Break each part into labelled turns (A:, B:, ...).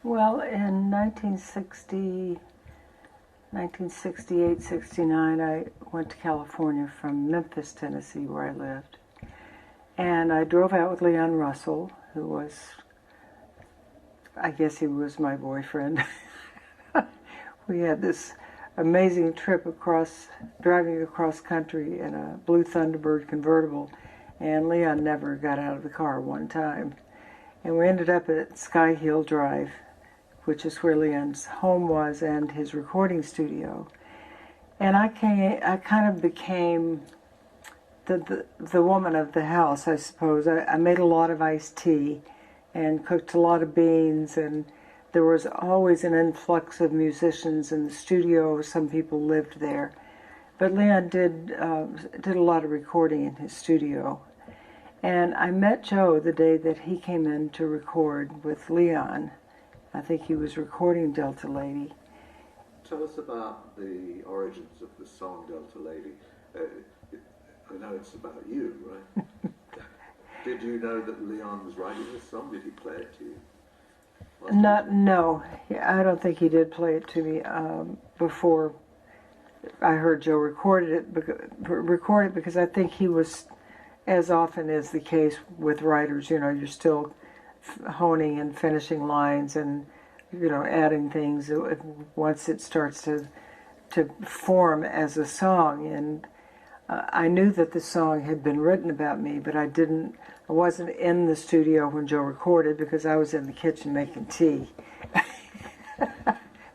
A: Well, in 1968, 69, I went to California from Memphis, Tennessee, where I lived. And I drove out with Leon Russell, who was, I guess he was my boyfriend. We had this amazing trip driving across country in a blue Thunderbird convertible, and Leon never got out of the car one time. And we ended up at Sky Hill Drive, which is where Leon's home was and his recording studio. And I kind of became the woman of the house, I suppose. I made a lot of iced tea and cooked a lot of beans, and there was always an influx of musicians in the studio. Some people lived there. But Leon did a lot of recording in his studio. And I met Joe the day that he came in to record with Leon. I think he was recording Delta Lady.
B: Tell us about the origins of the song Delta Lady. I know it's about you, right? Did you know that Leon was writing this song? Did he play it to you?
A: No. I don't think he did play it to me before I heard Joe record it because I think he was, as often is the case with writers, you're still honing and finishing lines and, adding things once it starts to form as a song. And I knew that the song had been written about me, but I wasn't in the studio when Joe recorded because I was in the kitchen making tea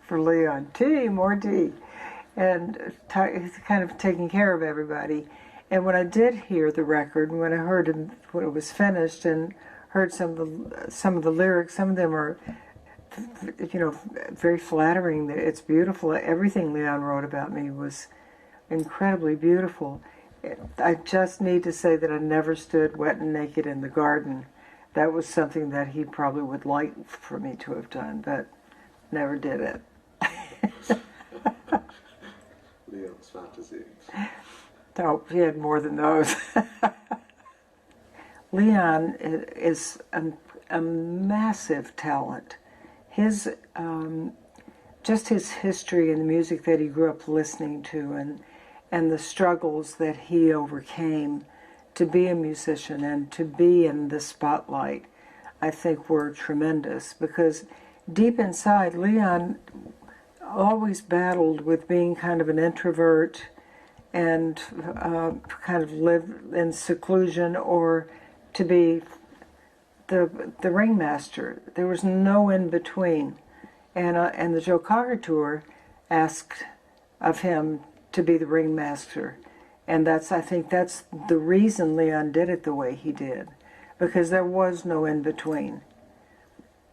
A: for Leon. More tea. And kind of taking care of everybody. And when I did hear the record, when I heard it when it was finished and heard some of the lyrics, some of them are, very flattering. It's beautiful. Everything Leon wrote about me was incredibly beautiful. I just need to say that I never stood wet and naked in the garden. That was something that he probably would like for me to have done, but never did it.
B: Leon's fantasies.
A: No, he had more than those. Leon is a massive talent. Just his history and the music that he grew up listening to and the struggles that he overcame to be a musician and to be in the spotlight, I think were tremendous, because deep inside, Leon always battled with being kind of an introvert and kind of live in seclusion or to be the ringmaster. There was no in between. And the Joe Cocker Tour asked of him to be the ringmaster. And I think that's the reason Leon did it the way he did, because there was no in between.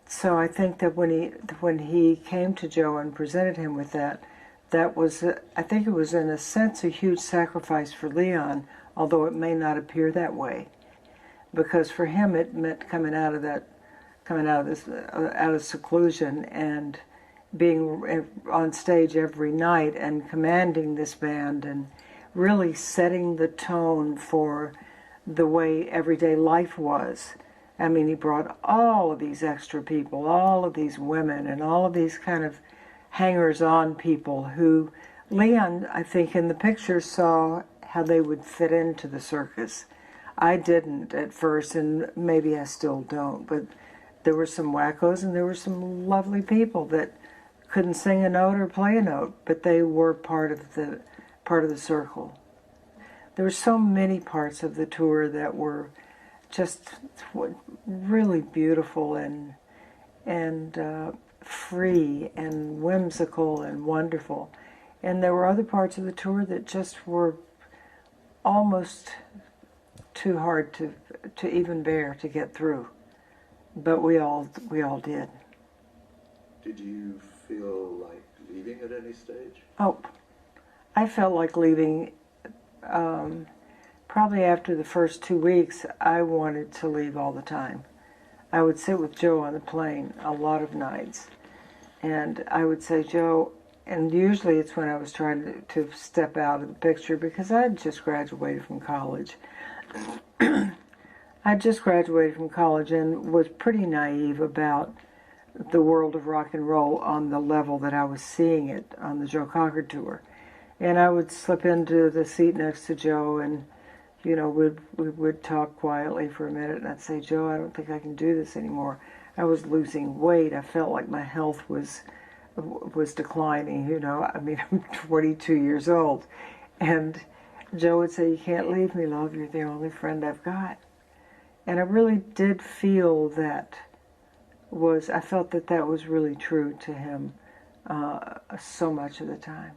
A: So I think that when he came to Joe and presented him with that was, I think it was in a sense a huge sacrifice for Leon, although it may not appear that way, because for him it meant coming out of seclusion and being on stage every night and commanding this band and really setting the tone for the way everyday life was. I mean, he brought all of these extra people, all of these women, and all of these kind of hangers-on people who Leon, I think, in the picture saw how they would fit into the circus. I didn't at first, and maybe I still don't, but there were some wackos and there were some lovely people that couldn't sing a note or play a note, but they were part of the circle. There were so many parts of the tour that were just really beautiful and free and whimsical and wonderful. And there were other parts of the tour that just were almost too hard to even bear to get through. But we all did.
B: Did you feel like leaving at any stage?
A: Oh, I felt like leaving. Probably after the first 2 weeks, I wanted to leave all the time. I would sit with Joe on the plane a lot of nights, and I would say, Joe, and usually it's when I was trying to step out of the picture, because I had just graduated from college. I just graduated from college and was pretty naive about the world of rock and roll on the level that I was seeing it on the Joe Cocker tour. And I would slip into the seat next to Joe, and we would talk quietly for a minute, and I'd say, Joe, I don't think I can do this anymore. I was losing weight. I felt like my health was declining. I mean, I'm 22 years old, and Joe would say, you can't leave me, love. You're the only friend I've got. And I really did feel I felt that was really true to him so much of the time.